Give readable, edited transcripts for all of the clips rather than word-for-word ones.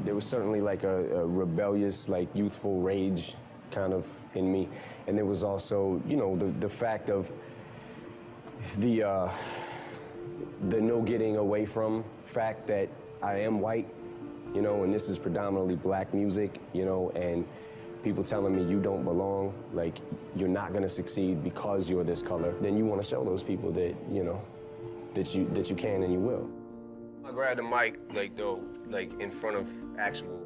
there was certainly like a rebellious, like youthful rage kind of in me. And there was also, you know, the fact of the no getting away from fact that I am white, you know, and this is predominantly black music, you know, and people telling me you don't belong, like you're not gonna succeed because you're this color. Then you want to show those people that, you know, that you can and you will. I grabbed the mic, like though, like in front of actual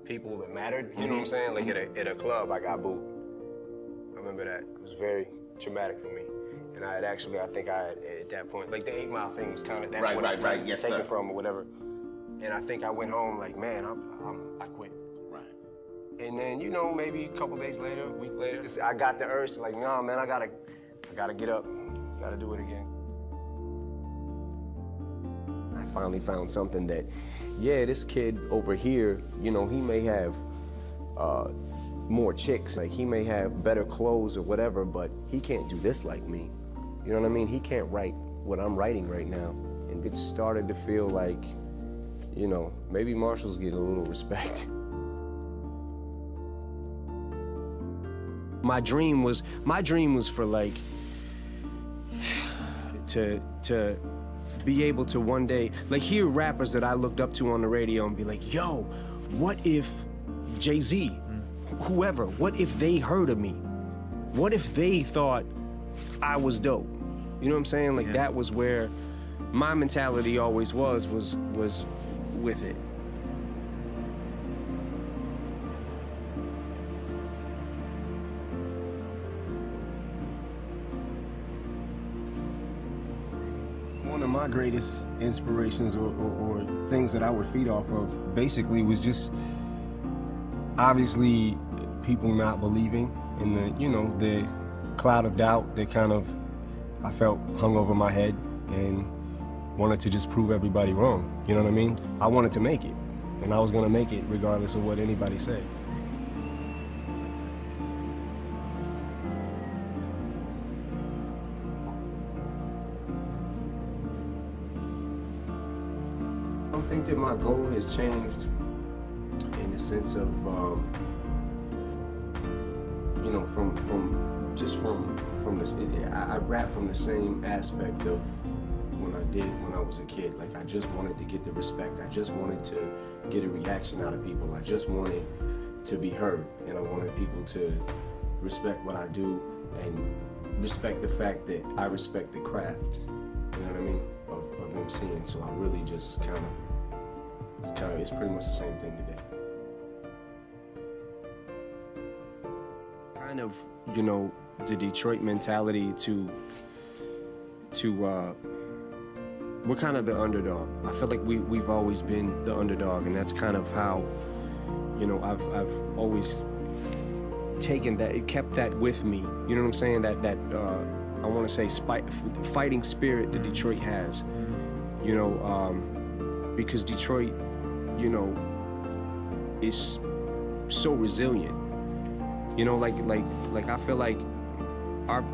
people that mattered, you know what I'm saying? Like at a club, I got booed. I remember that. It was very traumatic for me. And I think I had, at that point, like the 8 Mile thing was kind of, that's what it's kind of taken from or whatever. And I think I went home like, man, I quit. Right. And then, you know, maybe a couple days later, a week later, I got the urge to like, nah, man, I gotta get up, gotta do it again. I finally found something that, yeah, this kid over here, you know, he may have more chicks, like he may have better clothes or whatever, but he can't do this like me. You know what I mean? He can't write what I'm writing right now. And it started to feel like, you know, maybe Marshall's getting a little respect. My dream was for like, to be able to one day, like hear rappers that I looked up to on the radio and be like, yo, what if Jay-Z, whoever, what if they heard of me? What if they thought I was dope? You know what I'm saying? Like that was where my mentality always was with it. One of my greatest inspirations or things that I would feed off of basically was just obviously people not believing in the, you know, the cloud of doubt that kind of I felt hung over my head and wanted to just prove everybody wrong. You know what I mean? I wanted to make it, and I was gonna make it regardless of what anybody said. I don't think that my goal has changed in the sense of, you know, from this, I rap from the same aspect of when I did when I was a kid. Like I just wanted to get the respect. I just wanted to get a reaction out of people. I just wanted to be heard, and I wanted people to respect what I do and respect the fact that I respect the craft. You know what I mean? Of MCing. So I really just it's pretty much the same thing today. Kind of, you know, the Detroit mentality to we're kind of the underdog. I feel like we've always been the underdog, and that's kind of how, you know, I've always taken that, it kept that with me. You know what I'm saying? That I want to say fighting spirit that Detroit has. You know, because Detroit, you know, is so resilient. You know, like I feel like our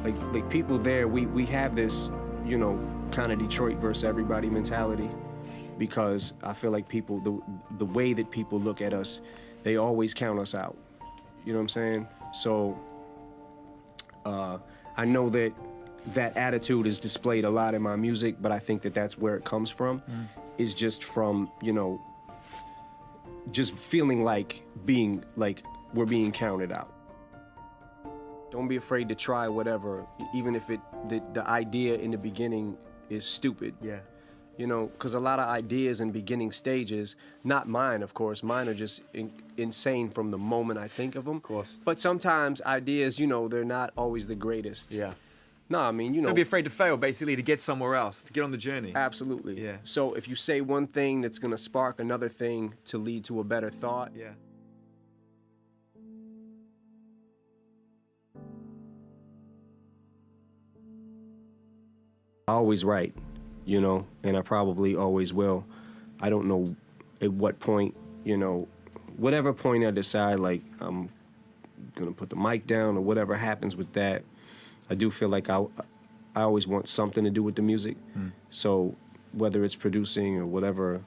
like people there, we have this, you know, kind of Detroit versus everybody mentality, because I feel like people, the way that people look at us, they always count us out. You know what I'm saying? So I know that attitude is displayed a lot in my music, but I think that that's where it comes from, is just from, you know, just feeling like we're being counted out. Don't be afraid to try whatever, even if the idea in the beginning is stupid. Yeah. You know, because a lot of ideas in beginning stages, not mine, of course, mine are just insane from the moment I think of them. Of course. But sometimes ideas, you know, they're not always the greatest. Yeah. No, I mean, you know. Don't be afraid to fail, basically, to get somewhere else, to get on the journey. Absolutely. Yeah. So if you say one thing, that's going to spark another thing to lead to a better thought. Yeah. I always write, you know, and I probably always will. I don't know at what point, you know, whatever point I decide, like, I'm gonna put the mic down or whatever happens with that, I do feel like I always want something to do with the music. So whether it's producing or whatever,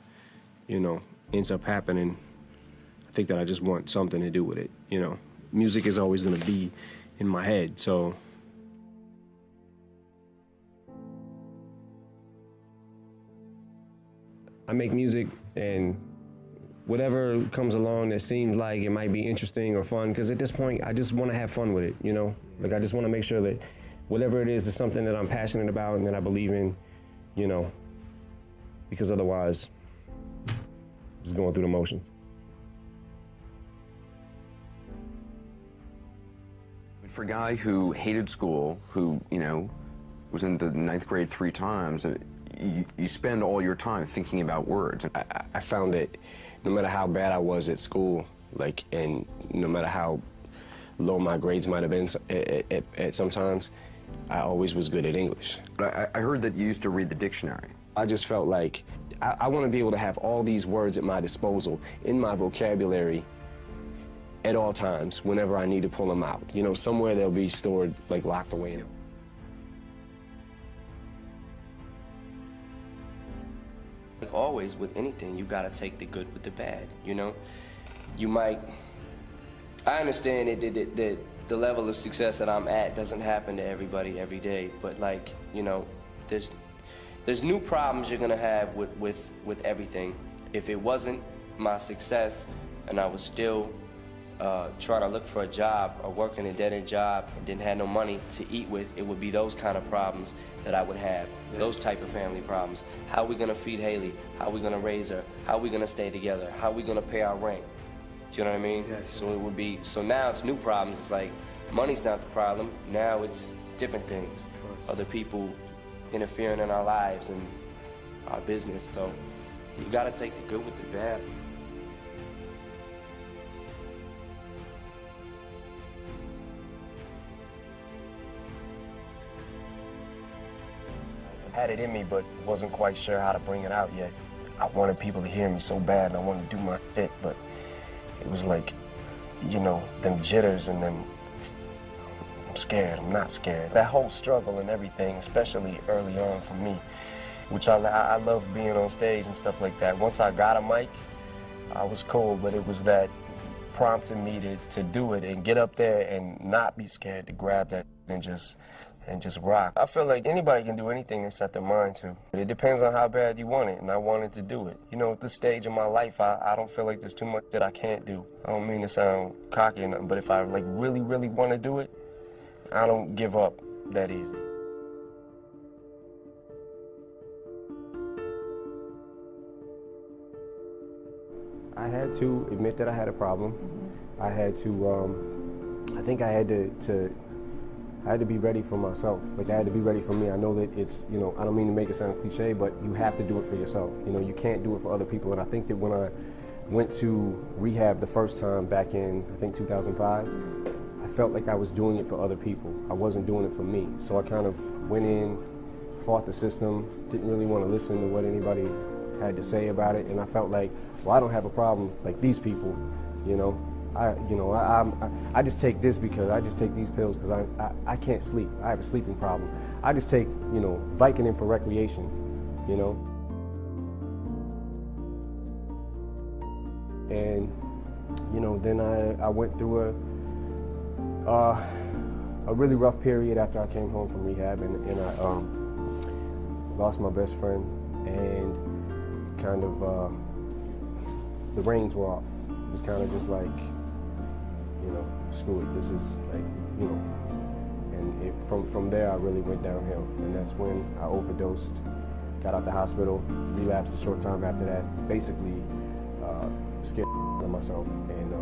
you know, ends up happening, I think that I just want something to do with it, you know. Music is always gonna be in my head, so. I make music, and whatever comes along that seems like it might be interesting or fun, because at this point, I just want to have fun with it, you know? Like, I just want to make sure that whatever it is something that I'm passionate about and that I believe in, you know, because otherwise, just going through the motions. For a guy who hated school, who, you know, was in the 9th grade 3 times, you spend all your time thinking about words. I found that no matter how bad I was at school, like, and no matter how low my grades might have been at sometimes, I always was good at English. But I heard that you used to read the dictionary. I just felt like I want to be able to have all these words at my disposal in my vocabulary at all times, whenever I need to pull them out. You know, somewhere they'll be stored, like, locked away in. Like always, with anything, you gotta take the good with the bad, you know? You might, I understand that the level of success that I'm at doesn't happen to everybody every day, but, like, you know, there's new problems you're gonna have with everything. If it wasn't my success and I was still trying to look for a job or working a dead-end job and didn't have no money to eat with, it would be those kind of problems that I would have, those type of family problems. How are we gonna feed Haley? How are we gonna raise her? How are we gonna stay together? How are we gonna pay our rent? Do you know what I mean? Yes. So it would be, so now it's new problems. It's like, money's not the problem. Now it's different things. Other people interfering in our lives and our business. So you gotta take the good with the bad. I had it in me, but wasn't quite sure how to bring it out yet. I wanted people to hear me so bad, and I wanted to do my shit, but it was like, you know, them jitters and then I'm scared, I'm not scared. That whole struggle and everything, especially early on for me, which I love being on stage and stuff like that. Once I got a mic, I was cool, but it was that prompted me to do it and get up there and not be scared to grab that and just rock. I feel like anybody can do anything they set their mind to. It depends on how bad you want it, and I wanted to do it. You know, at this stage of my life, I don't feel like there's too much that I can't do. I don't mean to sound cocky or nothing, but if I like really, really want to do it, I don't give up that easy. I had to admit that I had a problem. I had to, I think I had to be ready for myself. Like, I had to be ready for me. I know that it's, you know, I don't mean to make it sound cliche, but you have to do it for yourself. You know, you can't do it for other people. And I think that when I went to rehab the first time back in, I think 2005, I felt like I was doing it for other people. I wasn't doing it for me. So I kind of went in, fought the system, didn't really want to listen to what anybody had to say about it. And I felt like, well, I don't have a problem like these people, you know. I just take this because I just take these pills because I can't sleep. I have a sleeping problem. I just take, you know, Vicodin for recreation, you know. And, you know, then I went through a really rough period after I came home from rehab, and I lost my best friend, and kind of the reins were off. It was kind of just like, you know, screw it, this is like, you know, and from there I really went downhill, and that's when I overdosed, got out the hospital, relapsed a short time after that, basically scared of myself, and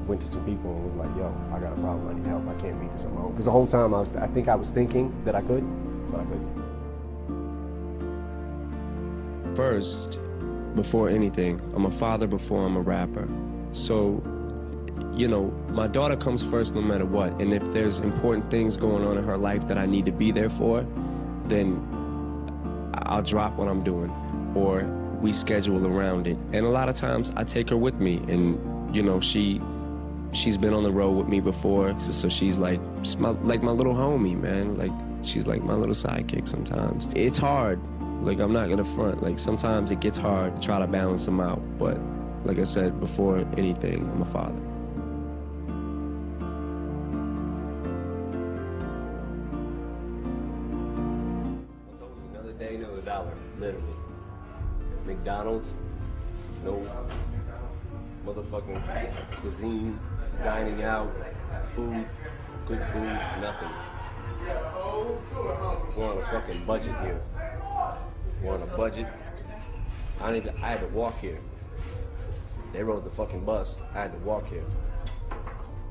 went to some people and was like, yo, I got a problem, I need help, I can't beat this on my own. Because the whole time I think I was thinking that I could, but I couldn't. First, before anything, I'm a father before I'm a rapper. So, you know, my daughter comes first no matter what, and if there's important things going on in her life that I need to be there for, then I'll drop what I'm doing, or we schedule around it. And a lot of times I take her with me, and, you know, she's been on the road with me before, so she's like my little homie, man. Like, she's like my little sidekick sometimes. It's hard Like, I'm not gonna front. Like, sometimes it gets hard to try to balance them out, but like I said, before anything, I'm a father. I told you, another day, another dollar, literally. McDonald's, no motherfucking cuisine, dining out, food, good food, nothing. We're on a fucking budget here. We're on a budget. I had to walk here. They rode the fucking bus. I had to walk here.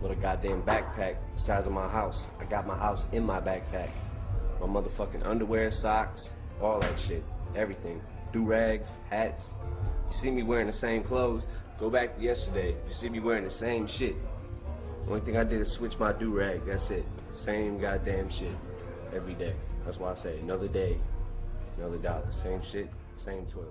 With a goddamn backpack the size of my house. I got my house in my backpack. My motherfucking underwear, socks, all that shit. Everything. Do-rags, hats. You see me wearing the same clothes, go back to yesterday. You see me wearing the same shit. Only thing I did is switch my do-rag. That's it. Same goddamn shit. Every day. That's why I say another day, another dollar. Same shit, same toilet.